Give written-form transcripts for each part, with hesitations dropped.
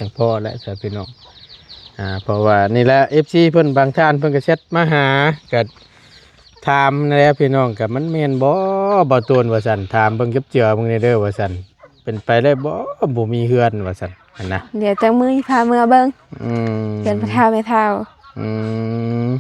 จังพอและสาพี่น้องเพราะว่านี่แหละ FC เพิ่นบางท่านเพิ่นก็แชทมาหาก็ถามแล้วพี่น้องก็มันแม่นบ่ตูนว่าซั่นถามเบิ่งเจือๆเบิ่งเด้อว่าซั่นเป็นไปได้บ่มีเฮือนว่าซั่นหั่นนะเดี๋ยวจังมื้อพาเมื่อเบิ่งเพิ่นพระเฒ่าแม่เฒ่าอืม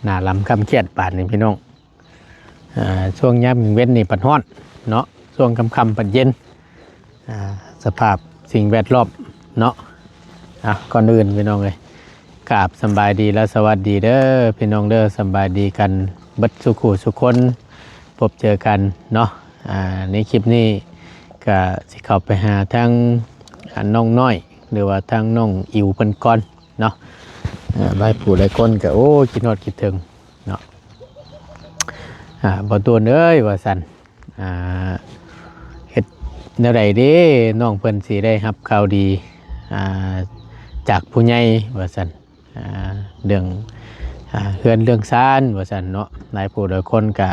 หน้าลำคำเครียดปานนี่พี่น้องช่วงยามเว้นนี่ปัดฮ้อนเนาะช่วงค่ำๆปัดเย็นสภาพสิ่งแวดล้อมเนาะก่อนอื่นพี่น้องเลยกราบสบายดีและสวัสดีเด้อพี่น้องเด้อสบายดีกันเบิดสุขุสุคนพบเจอกันเนาะในคลิปนี้ก็สิเข้าไปหาทั้งน้องน้อยหรือว่าทั้งน้องอิวเพิ่นก่อนเนาะใบผู้ใบก้นก็โอ้คิดฮอดคิดถึงเนาะบ่ตัวเอ้ยว่าซั่นเฮ็ดแนวใดเด้น้องเพิ่นสิได้รับข่าวดีจากผู้ใหญ่ว่าซั่นเรื่องเฮือนเรื่องซ่านว่าซั่นเนาะหลายผู้หลายคนก็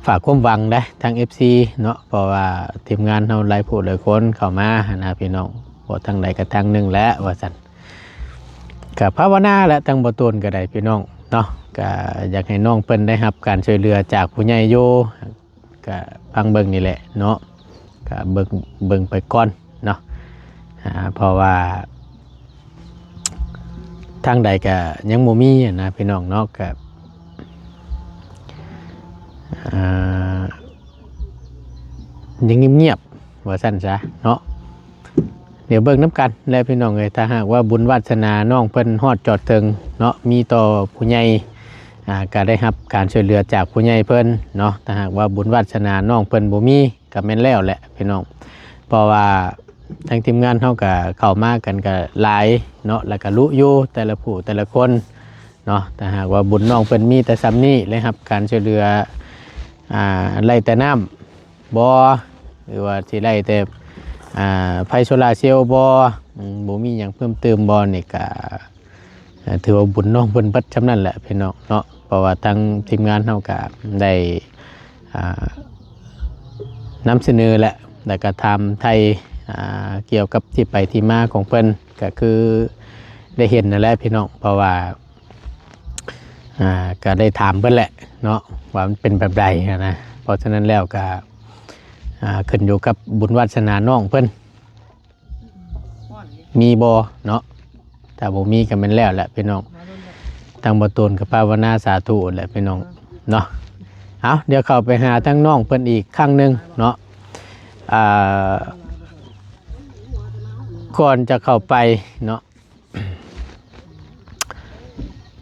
ฝากความหวังได้ทาง FC เนาะเพราะว่าทีมงานเฮาหลายผู้หลายคนเข้ามานะพี่น้องบ่ทางใดก็ทางหนึงแหละว่าซั่นก็ภาวนาและทางบ่ตนก็ได้พี่น้องเนาะก็อยากให้น้องเพิ่นได้รับการช่วยเหลือจากผู้ใหญ่อยู่ก็ฟังเบิ่งนี่แหละเนาะก็เบิ่งไปก่อนเนาะเพราะว่าทางใดก็ยังบ่มีนะพี่น้องเนาะก็ยังเงียบๆว่าซั่นซะเนาะเดี๋ยวเบิ่งน้ำกันแล้วพี่น้องเอ้ยถ้าหากว่าบุญวาสนาน้องเพิ่นฮอดจอดถึงเนาะมีต่อผู้ใหญ่ก็ได้รับการช่วยเหลือจากผู้ใหญ่เพิ่นเนาะถ้าหากว่าบุญวาสนาน้องเพิ่นบ่มีก็แม่นแล้วแหละพี่น้องเพราะว่าทางทีมงานเขาก็เข้ามากันก็หลายเนาะแล้วก็รู้อยู่แต่ละผู้แต่ละคนเนาะแต่หากว่าบุญน้องเพิ่นมีแต่ซ้ำนี้เลยครับการช่วยเหลือไล่แต่น้ำบ่หรือว่าที่ไล่แต่ไฟโซลาร์เซลล์บ่มีหยังเพิ่มเติมบ่นี่ก็ถือว่าบุญน้องเพิ่นเบิดจำนั้นแหละพี่น้องเนาะเพราะว่าทางทีมงานเขาก็ได้นำเสนอและแล้วก็ทำไทยเกี่ยวกับที่ไปที่มาของเพิ่นก็คือได้เห็นนั่นแหละพี่น้องเพราะว่าก็ได้ถามเพิ่นแหละเนาะว่ามันเป็นแบบใดนะเพราะฉะนั้นแล้วก็ขึ้นอยู่กับบุญวาสนาน้องเพิ่นมีบ่เนาะถ้าบ่มีก็แม่นแล้วแหละพี่น้องทางบ่ตนกับภาวนาสาธุแหละพี่น้องเนาะเอาเดี๋ยวเข้าไปหาทั้งน้องเพิ่นอีกครั้งนึงเนาะก่อนจะเข้าไปเนาะ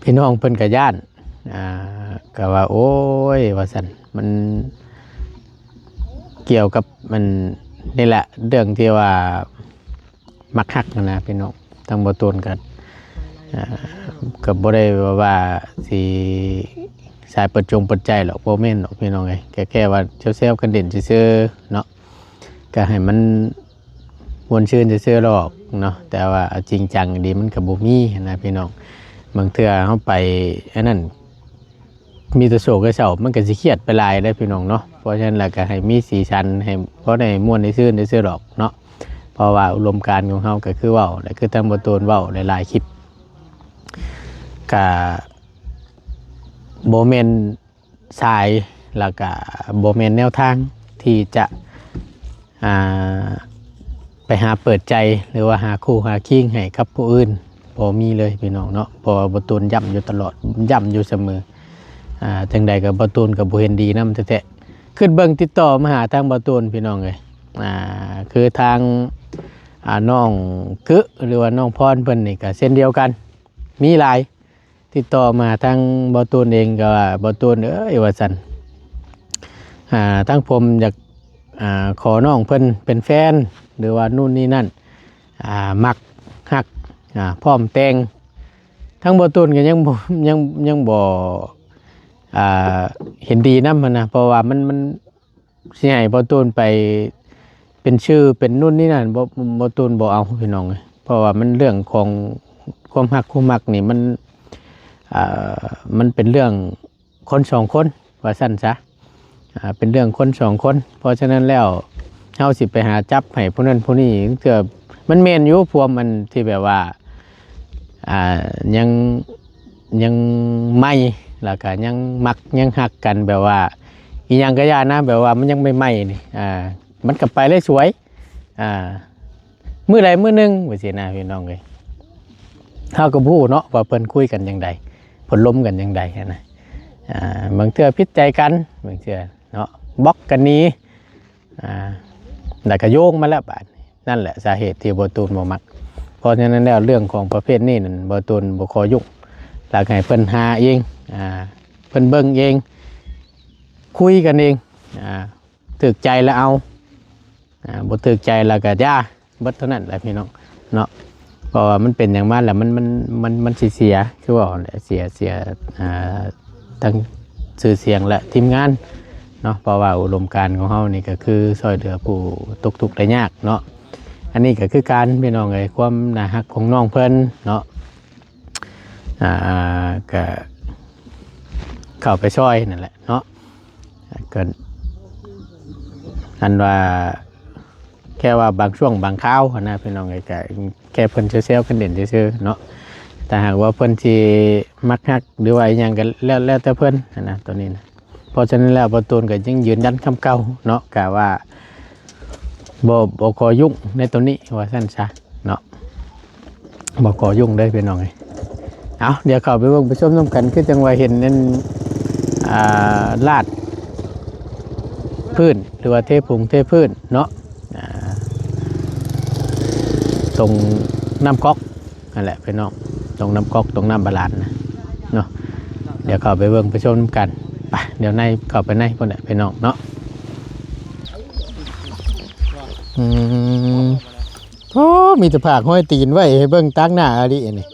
พี่น้องเพิ่นก็ย่านก็ว่าโอ้ยว่าซั่นมันเกี่ยวกับมันนี่แหละเรื่องที่ว่ามักฮักนะพี่น้องทางบ่ตนกันก็บ่ได้ว่าสิสายเปิดใจหรอกบ่แม่นหรอกพี่น้องเอ้ยแค่ว่าเซลกันเด่นซื่อๆเนาะก็ให้มันมวนชื่นซื่อๆหรอกเนาะแต่ว่าจริงจังดีมันก็บ่มีนะพี่น้องบางเทื่อเฮาไปอันนั้นมีแต่โศกเศร้ามันก็สิเครียดไปหลายได้พี่น้องเนาะเพราะฉะนั้นแล้วก็ให้มีสีสันให้เพราะได้ม่วนได้ชื่นได้ซื่อหรอกเนาะเพราะว่าอุดมการณ์ของเฮาก็คือเว้าและคือทางบ่ตนเว้าหลายๆคลิปก็บ่แม่นสายแล้วก็บ่แม่นแนวทางที่จะไปหาเปิดใจหรือว่าหาคู่หาคิงให้กับผู้อื่นบ่มีเลยพี่น้องเนาะเพราะบ่ตนย้ำอยู่ตลอดย้ำอยู่เสมอจังใดก็บ่ตนก็บ่เห็นดีนำแท้ๆขึ้นเบิ่งติดต่อมาหาทางบ่ตนพี่น้องเอ้ยคือทางน้องกึหรือว่าน้องพรเพิ่นนี่ก็เช่นเดียวกันมีหลายติดต่อมาทางบ่ตูนเองก็ว่าบ่ตูนเอ้ยว่าซั่นทั้งผมอยากขอน้องเพิ่นเป็นแฟนหรือว่านู่นนี่นั่นมักฮักพร้อมแต่งทั้งบ่ตูนก็ยังบ่เห็นดีนำมันนะเพราะว่ามันสิให้บ่ตูนไป เป็นชื่อเป็นนู่นนี่นั่นบ่ตูนบ่เอาพี่น้องเอ้ยเพราะว่ามันเรื่องของความฮักความมักนี่มันเป็นเรื่องคนสองคนว่าซั่นซะเป็นเรื่องคนสองคนเพราะฉะนั้นแล้วเฮาสิไปหาจับให้ผู้นั้นผู้นี้เกือมันแม่นอยู่พวกมันที่แบบว่ายังไม่แล้วก็ยังมักยังฮักกันแบบว่าอีหยังก็ย่านะแบบว่ามันยังไม่ไหม้นี่มันก็ไปเลยสวยมื้อใดมื้อหนึงว่าซี่นะพี่น้องเอ้ยเฮาก็บ่ฮู้เนาะว่าเพิ่นคุยกันจังใดเพิ่นล้มกันจังใดนะบางเทื่อผิดใจกันบางเทื่อเนาะบล็อกกันหนี้แล้วก็โยงมาแล้วบาดนั่นแหละสาเหตุที่บ่ตูนบ่มักเพราะฉะนั้นแล้วเรื่องของประเภทนี้นั่นบ่ตูนบ่ขอยุ่งแล้วให้เพิ่นหาเองเพิ่นเบิ่งเองคุยกันเองถูกใจแล้วเอาบ่ถูกใจแล้วก็ย่าเบิดเท่านั้นแหละพี่น้องเนาะเพราะว่ามันเป็นอย่างนั้นแหละมันสิเสียคือว่าเสียทั้งชื่อเสียงและทีมงานเนาะเพราะว่าอุดมการณ์ของเฮานี่ก็คือช่วยเหลือผู้ตกทุกข์ได้ยากเนาะอันนี้ก็คือการพี่น้องเอ้ยความน่ารักของน้องเพิ่นเนาะก็เข้าไปช่วยนั่นแหละเนาะก็อันว่าแค่ว่าบางช่วงบางคราวนะพี่น้องเอ้ยก็แค่เพิ่นเซลล์กันเด่นซื่อๆเนาะแต่หากว่าเพิ่นที่มักฮักหรือว่าอย่างก็แล้วแต่เพิ่นนะตัวนี้นะเพราะฉะนั้นแล้วประตูนก็ยังยืนยันคำเก่าเนาะกะว่าบ่ขอยุ่งในตัวนี้ว่าสั้นซะเนาะบ่ขอยุ่งได้พี่น้องเอ้ยเอาเดี๋ยวเข้าไปเบิ่งไปชมน้ำกันคือจังว่าเห็นนั่นลาดพื้นหรือว่าเทผงเทพื้นเนาะตรงน้ำก๊อกนั่นแหละพี่น้องตรงน้ำก๊อกตรงน้ำบาลานนะเนาะเดี๋ยวเข้าไปเบิ่งไปชมกันไปเดี๋ยวในเข้าไปในคนแหละพี่น้องเนาะโอ้มีแต่ผากห้อยตีนไว้ให้เบิ่งตักหน้าอะไรนี่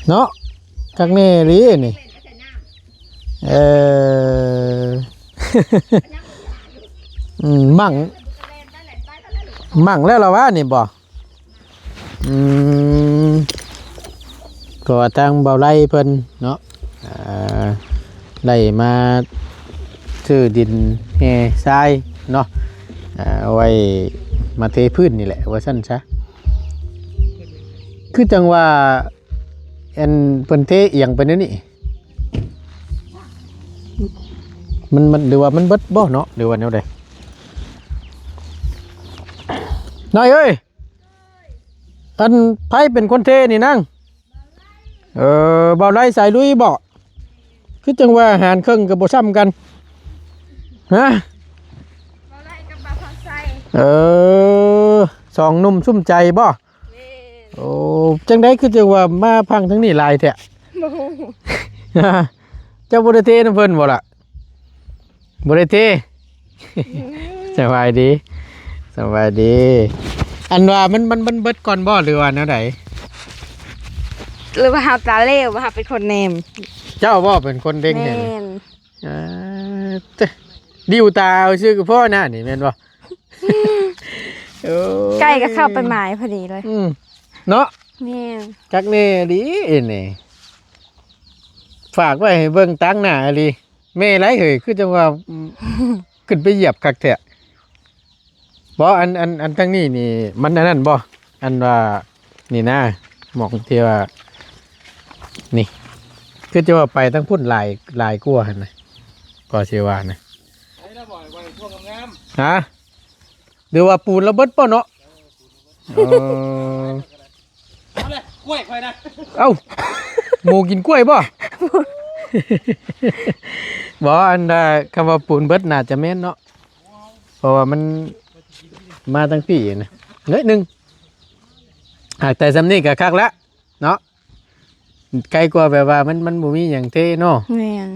เนาะกักแน่ลีนี่มั่งแล้วเหรอวะนี่บ่ก็ทางเบาไล่เพิ่นเนาะไล่มาซื้อดินแห่ทรายเนาะเอาไว้มาเทพื้นนี่แหละว่าซั่นซะคือจังว่าอันเพิ่นเทเอียงไปนั่นนี่มันหรือว่ามันเบิดบ่เนาะหรือว่าแนวใดนายเอ้ยอันไผเป็นคนเทนี่นั่งเบาไล่สายลุยบ่คือจังว่าอาหารเครื่องก็บ่ซ้ำกันฮะบ่ไล่กับบ่พักใส่สองหนุ่มซุ่มใจบ่โอ้จังได๋คือจังว่ามาพังทั้งนี้หลายแท้บ่เจ้าบ่ได้เทนำเพิ่นบ่ล่ะบ่ได้เทสบายดีอันว่ามันเบิดก่อนบ่หรือว่าแนวใดหรือว่าเฮาตาเลวว่าเฮาเป็นคนแนมเจ้าบ่เป็นคนเด้งเนี่ย ดิวตาเอาชื่อกับพ่อน่ะนี่แม่นบ่ใกล้ก็เข้าไปหมายพอดีเลยเนาะแม่นจักแน่ดินี่ฝากไว้ให้เบิ่งตั้งหน้าดิแม่ไรเฮ้ยคือจังว่าขึ้นไปเหยียบคักแท้บ่อันทั้งนี้นี่มันนั่นบ่อันว่านี่นะหมอกที่ว่านี่คือจะว่าไปทั้งพุ่นลายกลัวหั่นน่ะก็สิว่านะฮะเดี๋ยวว่าปูนระเบิดป่ะเนาะเอาเลยกล้วยค่อยนะเอ้าหมูกินกล้วยป่ะบอกอันคำว่าปูนเบิดน่าจะแม่นเนาะเพราะว่ามันมาตั้งปีนะเนื้อหนึ่งแต่สำนีกับคักแล้วเนาะใกล้กว่าแบบว่ามันบ่มีอย่างเท่เนาะแม่น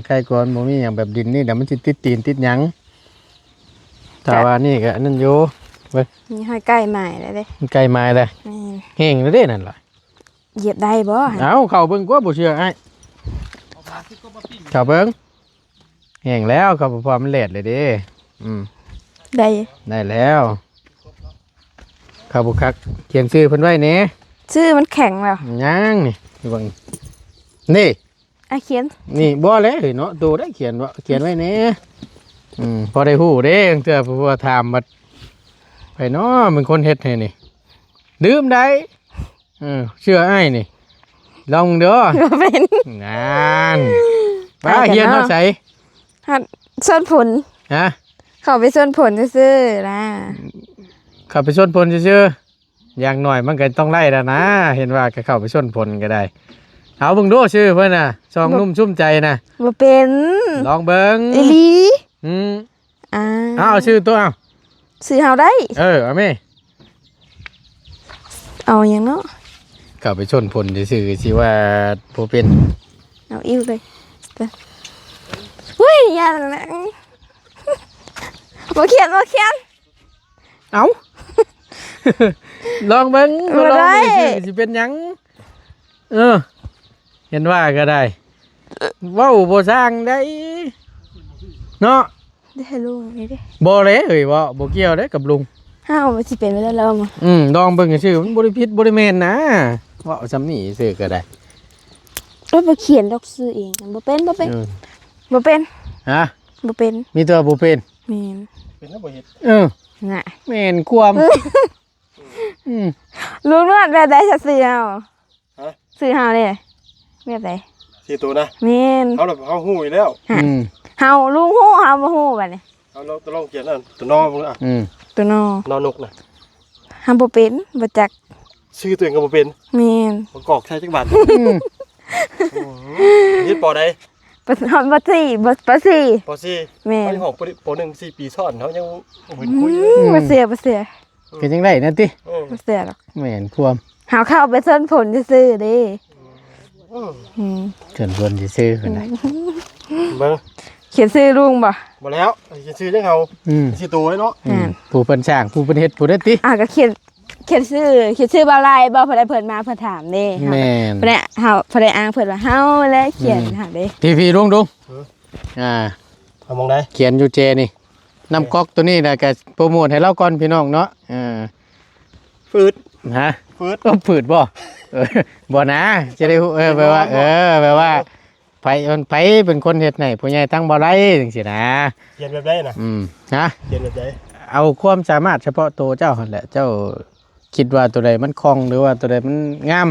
ใกล้กว่าบ่มีอย่างแบบดินนี่เดี๋ยวมันสิติดตีนติดหยังถ้าว่านี่ก็นั่นอยู่เว้ยนี่ให้ใกล้ใหม่แล้วเด้ใกล้ไม้เลยแห้งแล้วเด้นั่นล่ะเหยียบได้บ่เข้าเบิ่งกว่าบ่เชื่อไอ้เข้าเบิ่งแห้งแล้วก็พอมันแหลดเลยเด้ ได้ ได้แล้วข้าวบุคักเขียนชื่อเพิ่นไว้แหน่ ชื่อมันแข็งแล้ว ยังนี่เบิ่งนี่ อ่ะเขียน นี่บ่แล้วเนาะตัวได้เขียนว่าเขียนไว้แหน่พอได้ฮู้เด้เทื่อผู้ว่าถามมาไปเนาะเป็นคนเฮ็ดให้นี่ดื่มได้เชื่ออ้ายนี่ลองเด้อ บ่เป็น งาน ไป ป้า กัน เฮียน เนาะ เฮาใส่ หัดส้นผล ฮะ เข้าไปส้นผลซื่อๆนะ เข้าไปชนพลซื่อๆอย่างหน่อยมันก็ต้องไล่แล้วนะ เห็นว่าก็เข้าไปชนพลก็ได้เอาเบิ่งดูชื่อเพิ่นน่ะซองนุ่มชุ่มใจน่ะ บ่เป็น ลองเบิ่ง อีหลี เอาเอาชื่อตัวเอา ซื้อเฮาได้ เอาแม่ เอาหยังเนาะ เข้าไปชนพลซื่อๆสิว่าบ่เป็น เอาอิ่วเลยเฮ้ยอย่านะบ่เขียน เอา ลองเบิ่ง บ่ ลอง ได้ เบิ่งสิเป็นหยังเห็นว่าก็ได้เว้าบ่สร้างได้เนาะ ได้ให้ลุงนี่ดิ บ่เลยเอ้ยบ่เกี่ยวเด้กับลุง เฮามันสิเป็นไปแล้วมา ลองเบิ่งชื่อมันบ่ได้ผิดบ่ได้แม่นนะเว้าซำนี้ซื่อก็ได้ บ่เขียนดอกซื้อเองบ่เป็น เออ บ่เป็น ฮะ บ่เป็น มีตัวบ่เป็น แม่น เป็นแล้วบ่เห็ด น่ะ แม่นความอืม ลุงนวดแบบใดจะซื้อเฮาซื้อเฮาเด้แบบใด สี่ตัวนะ แม่น เอาแบบเอาหูอีกแล้ว อืม เฮาลุงฮู้เฮาบ่ฮู้บัดนี้ เอาเราตัวลองเขียนนั่นตัวนอมึงอ่ะ อืม ตัวนอน อนกนะ เฮาบ่เป็นบ่จัก ชื่อตัวเองก็บ่เป็น แม่น ประกอบใช้จักบาทเฮ็ดปอใด บ่สี่บ่สี่ ปอซี่ แม่น อันนี้ของปอหนึ่ง4 ปีซ้อนเขายังบ่เห็นคุยเลย บ่เสีย ก็จังได๋นั่นติ บ่เสียหรอก แม่นความ เฮาเข้าไปส้นผลซื่อๆเด้เชิญเพิ่นสิซื้อเพิ่นน่ะ เบิ่ง เขียนชื่อลุงบ่ บ่แล้วเขียนชื่อจังเขาสิตัวไว้เนาะ ผู้เพิ่นสร้างผู้เพิ่นเฮ็ดผู้ได้ติ ก็เขียนชื่อบ่ลายบ่เพิ่นได้เพิ่นมาเพิ่นถามเด้ แม่น เพิ่นเฮาเพิ่นได้อ้างเพิ่นว่าเฮาแล้วเขียนถามเด้ ทีพีลุงอ่า เอามองได้ เขียนอยู่เจนี่นำก๊อกตัวนี้นะก็โปรโมทให้เราก่อนพี่น้องเนาะฟืด ฮะ ฟืด ก็ฝืดบ่บ่นะจะได้รู้แปลว่าแปลว่าไผมันไผเป็นคนเฮ็ดให้ผู้ใหญ่ตั้งบ่ได้จังซี่นะ เขียนแบบใดน่ะ ฮะ เขียนแบบใด เอาความสามารถเฉพาะตัวเจ้าหั่นแหละเจ้าคิดว่าตัวใดมันคล่องหรือว่าตัวใดมันงาม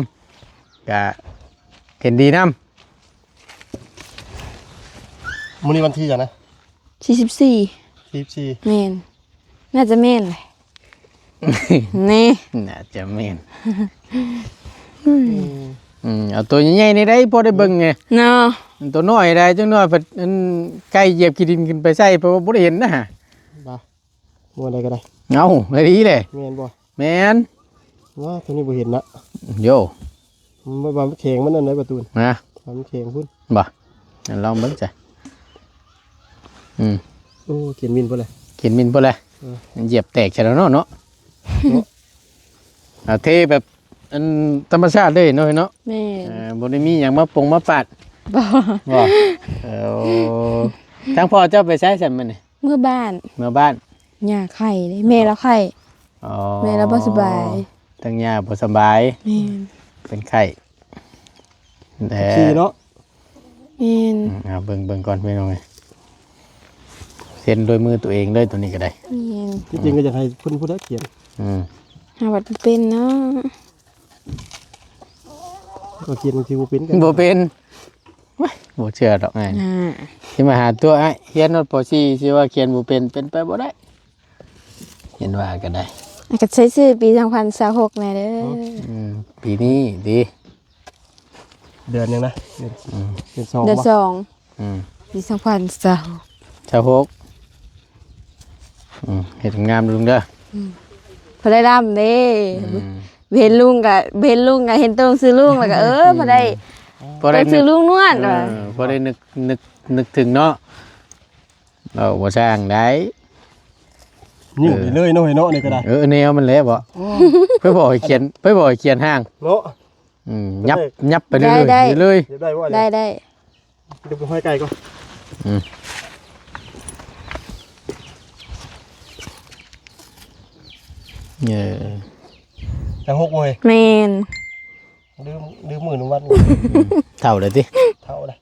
ก็เห็นดีนำ มื้อนี้วันที่จ้ะนะ 44 44 แม่นน่าจะแม่นเลยนี่ น่าจะแม่นเอาตัวใหญ่ๆนี่ได้พอได้เบิ่งไง เนาะ ตัวน้อยได้จังน้อยเพิ่นอันไก่เหยียบขี้ดินขึ้นไปใส่เพราะว่าบ่ได้เห็นนะ บ่ม่วนใดก็ได้ เอาได้ดีเลย แม่นบ่ แม่น ว่าตัวนี้บ่เห็นนะ โย มันว่ามันแข็งมันนั่นไหนประตู นะ มันแข็งพุ่น บ่งั้นลองเบิ่งจ้ะโอ้เขียนมินพุ่นเลย กินมินพุ่นเลยเหยียบแตกซะแล้วเนาะเอาเทแบบอันธรรมชาติเลยเนาะเนาะ แม่น บ่ได้มีหยังมาปงมาปาด บ่ บ่ทั้งพ่อเจ้าไปใช้ซั่นมื้อนี่ เมื่อบ้าน เมื่อบ้าน ย่าไข่เลยแม่แล้วไข่ อ๋อ แม่แล้วบ่สบาย ทั้งย่าบ่สบาย แม่น เป็นไข้แต่ ขี่เนาะ แม่น เอาเบิ่งก่อนพี่น้องเอ้ยเซ็นโดยมือตัวเองเลยตัวนี้ก็ได้ แม่น จริงๆก็อยากให้เพิ่นผู้ใดเขียน หาวัดบ่เป็นเนาะ ก็เขียนบางทีบ่เป็นกัน บ่เป็นว้ายบ่เชื่อดอกไงสิมาหาตัวไอ้เขียนรถปอซี่สิว่าเขียนบ่เป็นไปบ่ได้เห็นว่าก็ได้ ก็ใช้ชื่อปี2026แน่เด้อ ปีนี้ดี เดือนหนึงนะเดือนสอง เดือน บ่ 2ปี2026 ชาวโฮกเฮ็ดงามลุงเด้อ พอได้ร่ำเด้เห็นลุงก็เห็นตรงซื้อลุงแล้วก็พอได้ พอได้ ต้องซื้อลุงนวดว่ะ พอได้นึกถึงเนาะเราบ่สร้างได้ นิ่งไปเลยเนาะให้เนาะนี่ก็ได้ แนวมันแหละบ่เพิ่นบอกให้เขียนห้าง เนาะ ยับไปเรื่อยๆ ได้ เรื่อย เดี๋ยวได้ว่า ได้ ดูไปห้อยไก่ก่อน เออ จัง6เว้ย แม่น ดื้อมือนุ่มวัด เท่าเลยติ เท่าได้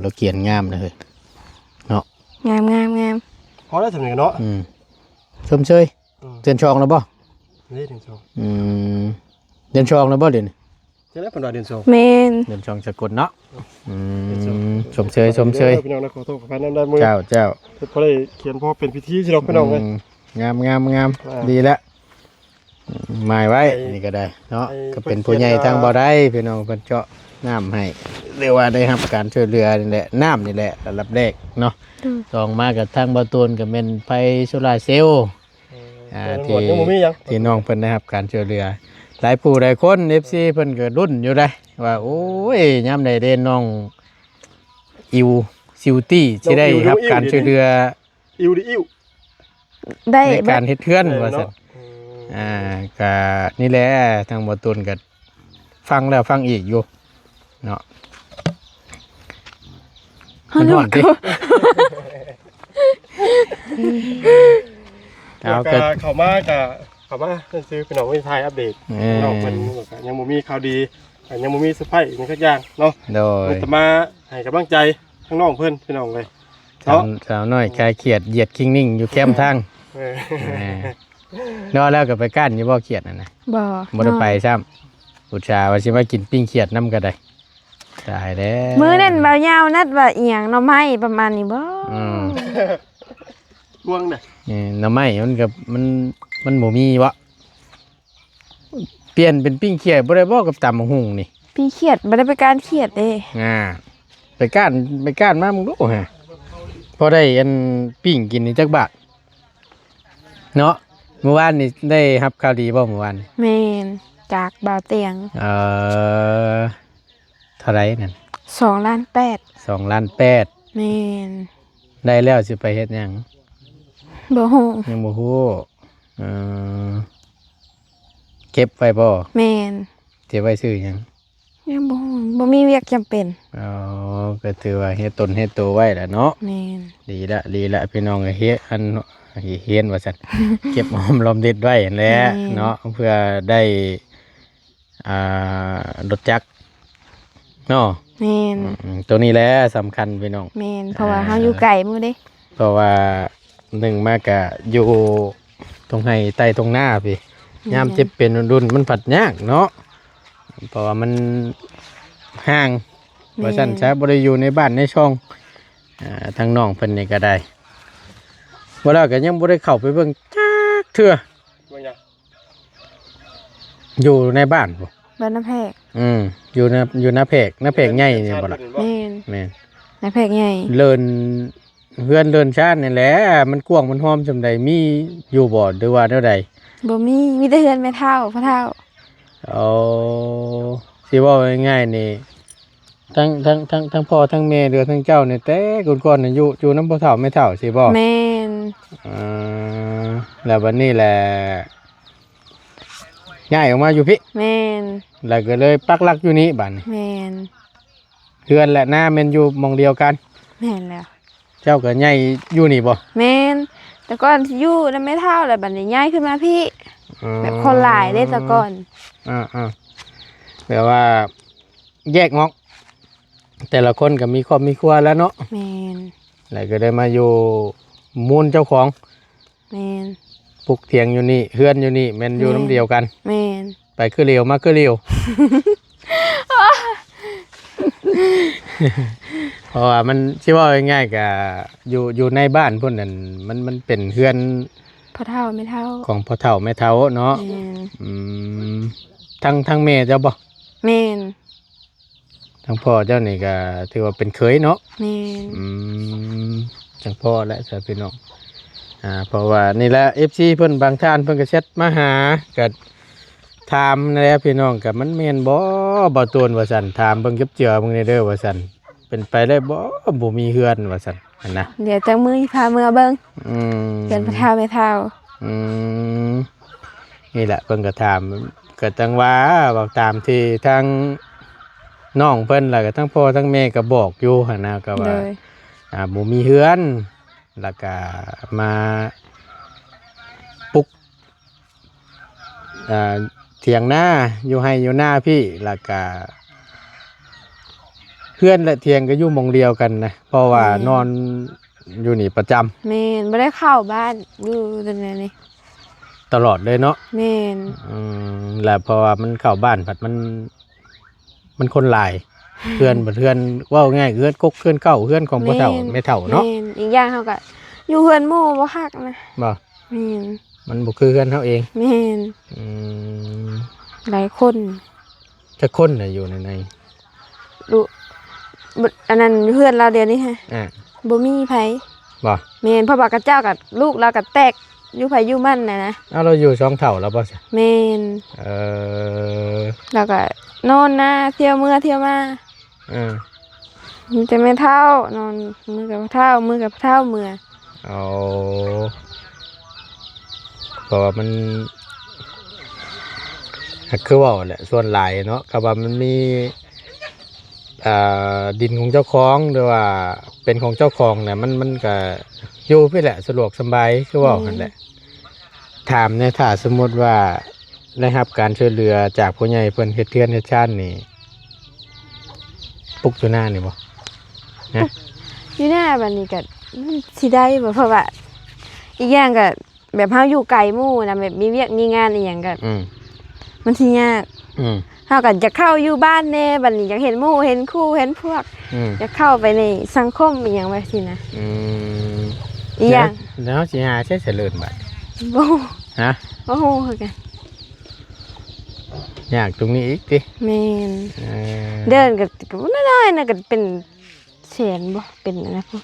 เราเขียนงามเลย งามงามงาม พอได้สำเนียงเนาะ ชมเชยเดือนชองแล้วบ่ นี่เดือนสอง เดือนชองแล้วบ่เดือน จะได้เป็นว่าเดือนสอง แม่น เดือนชองสะกดเนาะชมเชยชมเชย พี่น้องนะขอโทษขออภัยน้ำได้มือ เจ้า พอได้เขียนพอเป็นพิธีที่เราพี่น้องเลย งามดีแล้วหมายไว้นี่ก็ได้เนาะก็เป็นผู้ใหญ่ทางบ่ได้พี่น้องเพิ่นเจาะน้ำให้เรียกว่าได้รับการช่วยเหลือนี่แหละน้ำนี่แหละระดับแรกเนาะสองมากับทางบ่ตูนก็เป็นไฟโซลาร์เซลล์ที่น้องเพิ่นได้รับการช่วยเหลือหลายผู้หลายคน FC เพิ่นก็รุ่นอยู่ได้ว่าโอ้ยยามใดเด้น้องอิวซิวตี้สิได้รับการช่วยเหลือ อิวดิอิว ได้ ในการเฮ็ดเทือนว่าซั่นก็นี่แหละทางบ่ตูนก็ฟังแล้วฟังอีกอยู่เนาะมันหอนติเอาก็ เข้ามาซื้อพี่น้องวิทยอัปเดตน้องเพิ่นยังบ่มีข่าวดียังบ่มีเซอร์ไพรส์อีกสักอย่างเนาะ โดย จะมาให้กำลังใจทั้งน้องเพิ่นพี่น้องเลย สาวน้อยคลายเครียดเหยียดคิงนิ่งอยู่แคมป์ทางนอนแล้วก็ไปก้านอยู่บ่เครียดนั่นน่ะ บ่ บ่ได้ไปซ้ำอุตส่าห์ว่าสิมากินปิ้งเครียดนํก็ได้ตายแล้ว มื้อนั้นเบายาวนัดว่าอีหยังหน่อไม้ประมาณนี้บ่ ล่วงน่ะ นี่หน่อไม้มันก็มันบ่มีวะเปลี่ยนเป็นปิ้งเครียดบ่ได้บ่กับตำบักหุ่งนี่ พี่เครียดบ่ได้ไปการเครียดเด้ ไปก้านมามึงดูฮะพอได้อันปิ้งกินนี่จักบาทเนาะเมื่อวานนี่ได้รับข่าวดีบ่เมื่อวานนี่ แม่นจากบ่าวเตียง เท่าไหร่นั่น 2.8 ล้าน 2.8 ล้าน แม่น ได้แล้วสิไปเฮ็ดหยัง บ่ฮู้ ยังบ่ฮู้เก็บไว้บ่ แม่น เก็บไว้ซื้อหยัง ยังบ่ฮู้บ่มีเวียกจำเป็น ก็ถือว่าเฮ็ดตนเฮ็ดตัวไว้ล่ะเนาะ แม่น ดีละพี่น้องเฮ็ดอันเฮียนว่าซั่น เก็บหอมรอมริดไว้นั่นแหละเนาะเพื่อได้รถจักรเนาะ แม่น ตัวนี้แหละสำคัญพี่น้อง แม่นเพราะว่าเฮาอยู่ไกลมื้อเด้ เพราะว่าหนึ่งมากกะอยู่ตรงไห้ใต้ตรงหน้าพี่ยามเจ็บเป็นรุ่นมันผัดยากเนาะเพราะว่ามันห่างว่าซั่นซะบ่ได้อยู่ในบ้านในช่องทางน้องเพิ่นนี่ก็ได้บ่แล้วก็ยังบ่ได้เข้าไปเบิ่งจักเทื่อ ว่าหยัง อยู่ในบ้านบ่ บ้านน้ำแพก อยู่หน้าเพกใหญ่นี่บ่ล่ะ แม่น แม่น น้ำแพกใหญ่ เลินชาตินี่แหละมันกว้างมันหอมจำใดมีอยู่บ่หรือว่าเท่าใด บ่มีแต่เฮือนแม่เฒ่าพ่อเฒ่า เอาสิว่าง่ายๆนี่ทั้งพ่อทั้งแม่หรือทั้งเจ้านี่แต่ก่อนๆน่ะอยู่น้ำพ่อเฒ่าแม่เฒ่าสิบ่ แม่น แล้ววันนี้แหละง่ายออกมาอยู่พี่ แม่น แล้วก็เลยปักหลักอยู่นี้บัดนี้ แม่น เฮือนและหน้าแม่นอยู่หม่องเดียวกัน แม่นแล้ว เจ้าก็ใหญ่อยู่นี่บ่ แม่นแต่ก่อนสิอยู่นำแม่เฒ่าแล้วบัดนี้ย้ายขึ้นมาพี่แบบคนหลายเด้แต่ก่อน แปลว่าแยกงอกแต่ละคนก็มีครอบมีครัวแล้วเนาะ แม่น แล้วก็ได้มาอยู่มูลเจ้าของ แม่น ปลูกเถียงอยู่นี่เฮือนอยู่นี่แม่นอยู่น้ำเดียวกัน แม่น ไปคือเร็วมาคือเร็ว เพราะว่ามันชื่อว่าง่ายๆกับอยู่ในบ้านพวกนั้นมันเป็นเฮือน พ่อเฒ่าแม่เฒ่า ของพ่อเฒ่าแม่เฒ่าเนาะ แม่น ทั้งแม่เจ้าบ่ แม่น ทั้งพ่อเจ้านี่ก็ถือว่าเป็นเคยเนาะ แม่น จังพ่อและสาวพี่น้องเพราะว่านี่แหละ FC เพิ่นบางท่านเพิ่นก็แชทมาหาก็ถามนั่นแหละพี่น้องก็มันแม่นบ่ตวนว่าซั่นถามเบิ่งเก็บเจือเบิ่งเด้อว่าซั่นเป็นไปได้บ่มีเฮือนว่าซั่นอันนะ เดี๋ยวจังมื้อพาเมื่อเบิ่ง เ เกินพ่อเฒ่าแม่เฒ่า นี่แหละเพิ่นก็ถามก็จังว่าบอกตามที่ทางน้องเพิ่นแล้วก็ทั้งพ่อทั้งแม่ก็บอกอยู่หั่นนะก็ว่า เลย บ่มีเฮือนแล้วก็มาปลุก เถียงหน้าอยู่ให้อยู่หน้าพี่แล้วก็เพื่อนและเถียงก็อยู่หมองเดียวกันนะเพราะว่านอนอยู่นี่ประจำ แม่นบ่ได้เข้าบ้านอยู่ตรงนั้นนี่ ตลอดเลยเนาะ แม่น แล้วเพราะว่ามันเข้าบ้านผัดมันคนหลาย เพื่อนบ่เพื่อนเว้าง่ายเพื่อนกกเพื่อนเก่าเพื่อนของพ่อเฒ่าแม่เฒ่าเนาะ แม่นอีกอย่างเฮาก็อยู่เฮือนหมู่บ่คักนะ บ่ แม่น มันบ่คือเพื่อนเฮาเอง แม่น อืม หลายคน จะคนน่ะอยู่ใน ดูบ่อันนั้นเพื่อนเราเดี๋ยวนี้ฮะ อ่า บ่มีไผ บ่ แม่นเพราะว่ากระเจ้ากับลูกเราก็แตกอยู่ไผอยู่มันน่ะนะ เอาเราอยู่ช่องเฒ่าแล้วบ่ซะ แม่น เออ แล้วก็นอนนะเที่ยวเมื่อเที่ยวมา อ่า มันจะไม่เท่านอนมือกับเท่ามือกับเท่าเมื่อ เอาเพราะว่ามันคือว่าแหละส่วนหลายเนาะก็ว่ามันมีดินของเจ้าของหรือว่าเป็นของเจ้าของเนี่ยมันก็อยู่ไปแหละสะดวกสบายคือว่ากันแหละถามเนี่ยถ้าสมมติว่าได้รับการช่วยเหลือจากผู้ใหญ่เพิ่นเฮ็ดเทือนเฮ็ดชาตินี่ปลุกอยู่หน้านี่บ่นะ อยู่หน้าบัดนี้ก็มันสิได้บ่เพราะว่าอีกอย่างก็แบบเฮาอยู่ไกลหมู่นะแบบมีเวียกมีงานอีหยังก็ มันสิยาก เฮาก็จะเข้าอยู่บ้านแน่บัดนี้อยากเห็นหมู่เห็นครูเห็นพวกอยากเข้าไปในสังคมอีหยังแบบสินะอีหยัง แล้วสิหาใช้เสริญบัด บ่ ฮะ บ่ฮู้คือกัน อยากตรงนี้อีกติ แม่นเดินก็น้อยๆน่ะก็เป็นแสนบ่เป็นอะไรพวก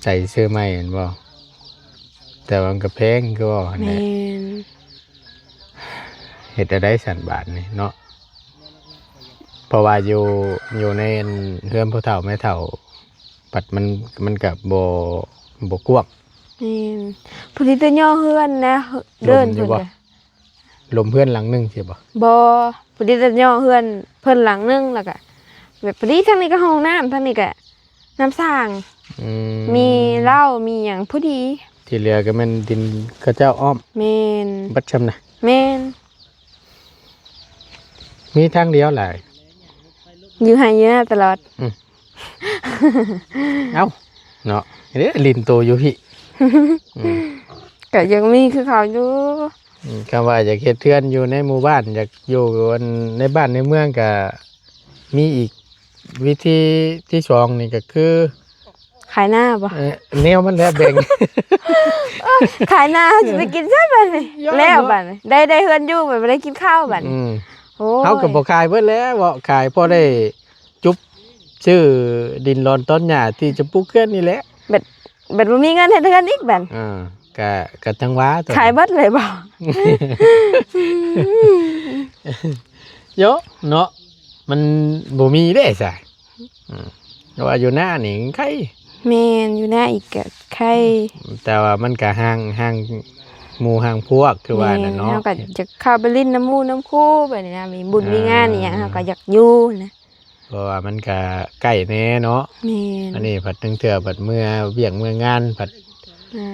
ใส่เสื้อใหม่เห็นบ่แต่ว่ามันก็แพงคือว่าหั่นแห แม่ ละ น เฮ็ดได้สันบาทนี่เนาะเพราะว่าอยู่ในเรือนผู้เฒ่าแม่เฒ่าปัดมันก็บ่กว้าง แม่นผู้ที่ตัวย่อเฮือนนะเดิน ลมอยู่ เพิ่น บ่ ก็ ลมเพื่อนหลังหนึงใช่บ่ บ่ผู้ที่ตัวย่อเฮือนเพิ่นหลังนึงแล้วก็แบบผู้ที่ทางนี้ก็ห้องน้ำทางนี้ก็น้ำสร้าง อืม มีเหล้ามีหยังผู้ดี ที่เหลือก็แมันดินเขาเจ้าอ้อม แม่น บัดชำนะ แม่น มีทางเดียวแหละ อยู่ให้อยู่นะตลอด เอ้าเนาะเด้อลินโตอยู่พี่ ก็ยังมีคือเขาอยู่ คำว่าอยากเฮ็ดเทือนอยู่ในหมู่บ้านอยากอยู่ในบ้านในเมืองก็มีอีกวิธีที่สองนี่ก็คือ ขายหน้าบ่ แนวมันแล้วแบ่ง ขายหน้าจะไปกินใช่บัดนี้ ยอด แล้วบัดนี้ได้เฮือนอยู่แบบบ่ได้กินข้าวบัดนี้โอ้ย เขาก็บ่ขายเบิดแล้วบ่ขายพอได้จุบชื่อดินรอนต้นหญ้าที่จะปลูกเขื่อนนี่แหละ แบบบ่มีเงินเฮ็ดเฮือนอีกบัด ก็จังหวะตัว ขายเบิดเลยบ่ เยอะเนาะมันบ่มีเด้ซะว่าอยู่หน้านี่ใคร แม่นอยู่หน้าอีกก็ใคร แต่ว่ามันก็ห่างหมู่ห่างพวกคือว่าน่ะเนาะ เฮาก็จะเข้าไปลิ้นน้ำหมู่น้ำคู่แบบนี้นะมีบุญมีงานอีหยังเฮาก็อยากอยู่นะ เพราะว่ามันก็ใกล้แน่เนาะ แม่น อันนี้ผัดถึงเถื่อผัดเมื่อเวียงเมื่องานผัด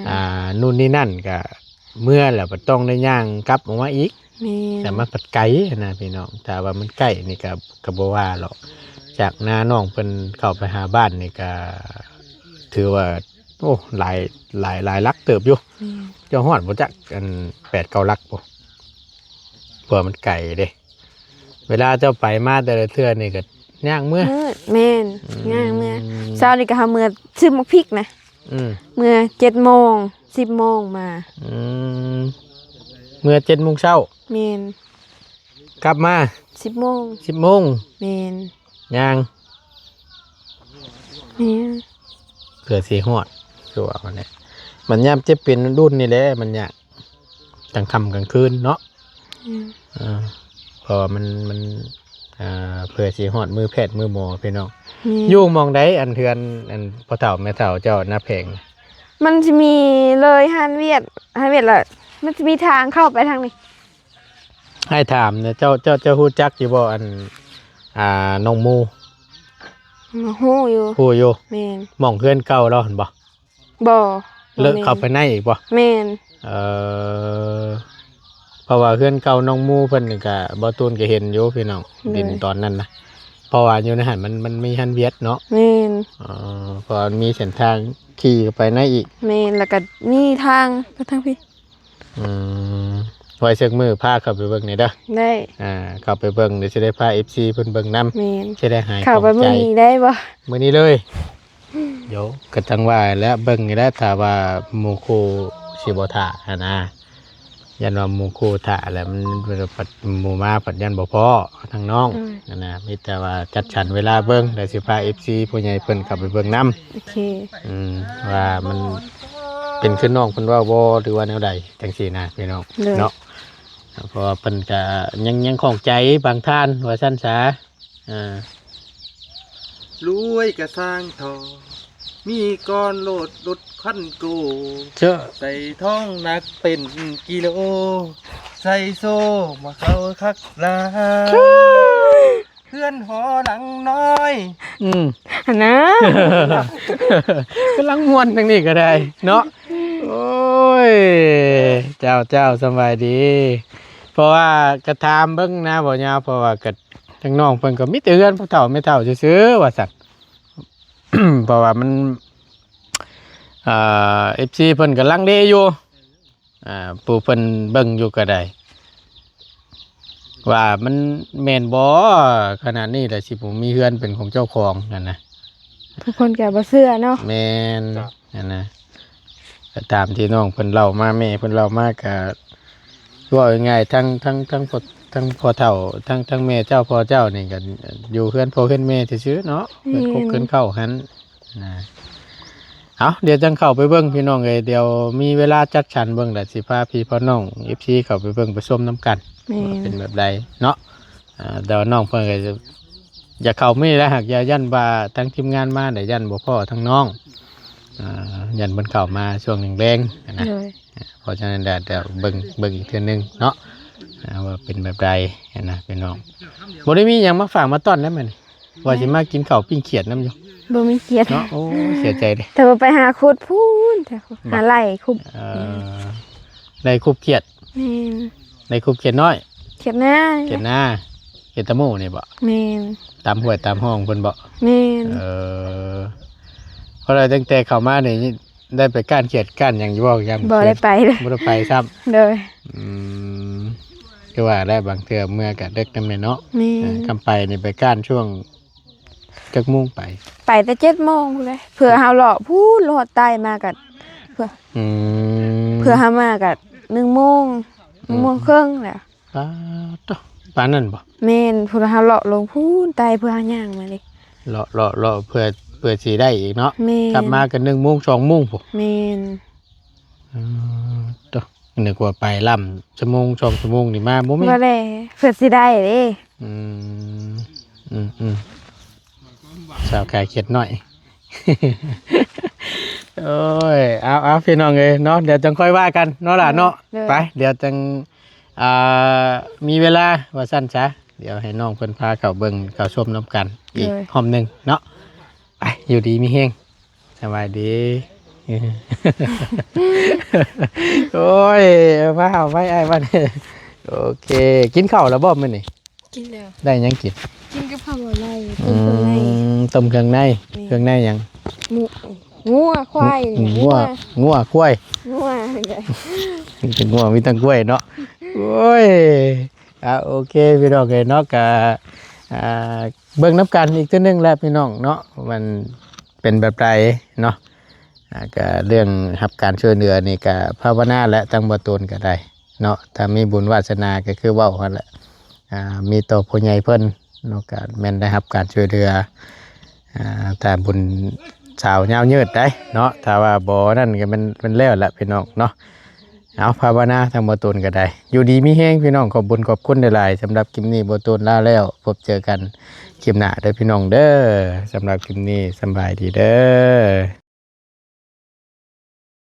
อ่า นู่นนี่นั่นก็เมื่อแล้วผัดต้องได้ย่างกลับออกมาอีก แม่น แต่มันผัดไกลนะพี่น้องแต่ว่ามันใกล้นี่ก็บ่ว่าหรอกจากหน้าน้องเพิ่นเข้าไปหาบ้านนี่ก็ถือว่าโอ้หลายลักเติบอยู่ แม่น เจ้าฮอดบ่จักอัน8-9ลักบ่เพื่อมันไกลเด้เวลาเจ้าไปมาแต่ละเทื่อนี่ก็ย่างเมื่อ มืดแม่นย่างเมื่อเช้านี่ก็หาเมื่อซื้อมักพริกนะ อืม เมื่อ7:00 น 10:00 นมา อืมเมื่อ7:00 นเช้า แม่น กลับมา 10:00 น 10:00 น แม่น ย่าง แม่น เพื่อสิฮอดคือว่ามันเนี่ยมันยามเจ็บเป็นรุ่นนี่แหละมันยากกลางค่ำกลางคืนเนาะ เพราะว่ามันเพื่อสิฮอดมือแพทย์มือหมอพี่น้อง แม่น อยู่หมองใดอันเทือนอันพ่อเฒ่าแม่เฒ่าเจ้าหน้าแพง มันจะมีเลยฮันเวียดแล้วมันจะมีทางเข้าไปทางนี้ ให้ถามเนี่ยเจ้าฮู้จักอยู่บ่อันน้องหมู ฮู้อยู่ ฮู้อยู่ แม่น หม่องเพื่อนเก่าเราเห็นบ่ บ่ เลิกเข้าไปในอีกบ่ แม่น เออ เพราะว่าเพื่อนเก่าน้องมูเพิ่นนี่ก็บ่ตูนก็เห็นอยู่พี่น้องดินตอนนั้นนะเพราะว่าอยู่ในหันมันมีหันเวียดเนาะ แม่น เพราะมีเส้นทางขี่ไปในอีก แม่นแล้วก็นี่ทางไปทางพี่ ไว้เช็คมือพาเข้าไปเบิ่งนี่เด้อ ได้ เข้าไปเบิ่งเดี๋ยวสิได้พา FC เพิ่นเบิ่งนำ แม่น สิได้หาย เข้าไป ของ มื้ ใจ อนี้ได้บ่ มื้อนี้เลยเดี๋ยวก็จังว่าแล้วเบิ่งนี่แหละถ้าว่าหมู่คู่สิบ่ท่าหันนะยันว่าหมู่คู่ท่าแล้วมันปัดหมู่มาปัดยันบ่พอทางน้องนั่นน่ะมีแต่ว่าจัดสรรเวลาเบิ่งเดี๋ยวสิพา FC ผู้ใหญ่เพิ่นเข้าไปเบิ่งนำ โอเค ว่ามันเป็นขึ้นน้องเพิ่นว่าบ่หรือว่าแนวใดจังซี่นะพี่น้องเนาะเพราะว่าเพิ่นก็ยังของใจบางท่านว่าซั่นซะ รวยกระสร้างทองมีก้อนโลดรถคันโก เชื่อ ใส่ท้องหนักเป็นกิโล ใส่โซ่มาเข้าคักลาเพื่อนหอหลังน้อย อันนะ กำลังม่วนทางนี้ก็ได้เนาะโอ้ยเจ้าสบายดีเพราะว่ากระทามเบิ่งนะบ่ยาวเพราะว่าก็ทางน้องเพิ่นก็มีแต่เฮือนผู้เฒ่าไม่เฒ่าซื่อๆว่าซั่น เพราะว่ามันFC เพิ่นก็ลังเลอยู่ผู้เพิ่นเบิ่งอยู่ก็ได้ว่ามันแม่นบ่ขนาดนี้แหละสิผมมีเฮือนเป็นของเจ้าของนั่นนะ ทุกคนก็บ่เชื่อเนาะ แม่นนั่นนะก็ตามที่น้องเพิ่นเล่ามาแม่เพิ่นเล่ามาก็ว่าง่ายๆทั้งพ่อเฒ่าทั้งแม่เจ้าพ่อเจ้านี่ก็อยู่เฮือนพ่อเฮือนแม่ซื่อๆเนาะเพิ่นคบเพิ่นเข้าหันนะเอาเดี๋ยวจังเข้าไปเบิ่งพี่น้องเอ้ยเดี๋ยวมีเวลาจัดสรรเบิ่งแหละสิพาพี่พ่อน้อง FC เข้าไปเบิ่งไปชมน้ำกัน แม่น เป็นแบบใดเนาะเดี๋ยวน้องเพิ่นก็จะอย่าเข้าไม่ได้หากอย่ายันว่าทั้งทีมงานมาได้ยันบ่พ่อทั้งน้องยันเพิ่นเข้ามาช่วงแรงๆนะ เลย เพราะฉะนั้นเดี๋ยวเบิ่งอีกเทื่อนึงเนาะว่าเป็นแบบใดนะพี่น้องบ่ได้มีหยังมาฝากมาต้อนแล้วแม่นว่าสิมากินข้าวปิ้งเขียดน้ำอยู่ บ่มีเกียรติ เนาะโอ้เสียใจเด้ แต่ว่าไปหาขุดพูนแต่หาไหลคุบ ได้คุบเขียด แม่น ได้คุบเขียดน้อย เขียดหน้า เขียดหน้าเขียดตะหมู่นี่บ่ แม่น ตามห้วยตามห้องเพิ่นบ่ แม่น เพราะเราตั้งแต่เข้ามานี่ได้ไปก้านเขียดก้านอย่างอยู่บ่ยัง บ่ได้ไปเลย บ่ได้ไปซ้ำ เลย คือว่าได้บางเทื่อเมื่อก็ดึกนำแม่เนาะ แม่น คำไปนี่ไปก้านช่วงจักโมงไป ไปแต่7 โมงพู้นเลยเผื่อเฮาเลาะพูนรอดใต้มากัด เผื่อเฮามากัด1 โมง1 โมงครึ่งแหละ ปานนั้นบ่ แม่นเผื่อเฮาเลาะลงพูนใต้เพื่อหาย่างมาเลย เลาะเพื่อสิได้อีกเนาะ แม่น กลับมากัน1 โมง 2 โมงพุ่น แม่น นึกว่าไปล่ำชั่วโมง2 ชั่วโมงนี่มาบ่แม่น บ่ได้เผื่อสิได้เด้ สาวกายเขียดหน่อย โอ้ยเอาพี่น้องเลยเนาะเดี๋ยวจังค่อยว่ากันเนาะล่ะเนาะไปเดี๋ยวจังมีเวลาว่าสั้นซะเดี๋ยวให้น้องเพิ่นพาเข้าเบิ่งเข้าชมน้ำกันอีกห้อมหนึงเนาะไปอยู่ดีมีแฮงสบายดี โอ้ยมาเอาไว้ไอ้บ้านโอเคกินข้าวแล้วบ่มื้อนี้ กินแล้ว ได้หยังกิน กินกับข้าวอะไร ต้มเครื่องในเครื่องในหยัง หมูงัวควาย งัวกล้วย งัวเลย มีแต่งัวมีตั้งกล้วยเนาะโอ้ยโอเคพี่น้องเนาะกะเบิ่งน้ำกันอีกตัวนึงแล้วพี่น้องเนาะมันเป็นแบบไรเนาะก็เรื่องรับการช่วยเหลือนี่ก็ภาวนาและตั้งบ่ตนก็ได้เนาะถ้ามีบุญวาสนาก็คือเว้าหั่นแหละมีต่อผู้ใหญ่เพิ่นเนาะก็แม่นได้รับการช่วยเหลือถ้าบุญสาวยาวยืดได้เนาะถ้าว่าบ่นั่นก็มันแล้วแหละพี่น้องเนาะเอาภาวนาทางบ่ตนก็ได้อยู่ดีมีแฮงพี่น้องขอบบุญขอบคุณหลายๆสำหรับคลิปนี้บ่ตนลาแล้วพบเจอกันคลิปหน้าเด้อพี่น้องเด้อสำหรับคลิปนี้สำบายดีเด้อ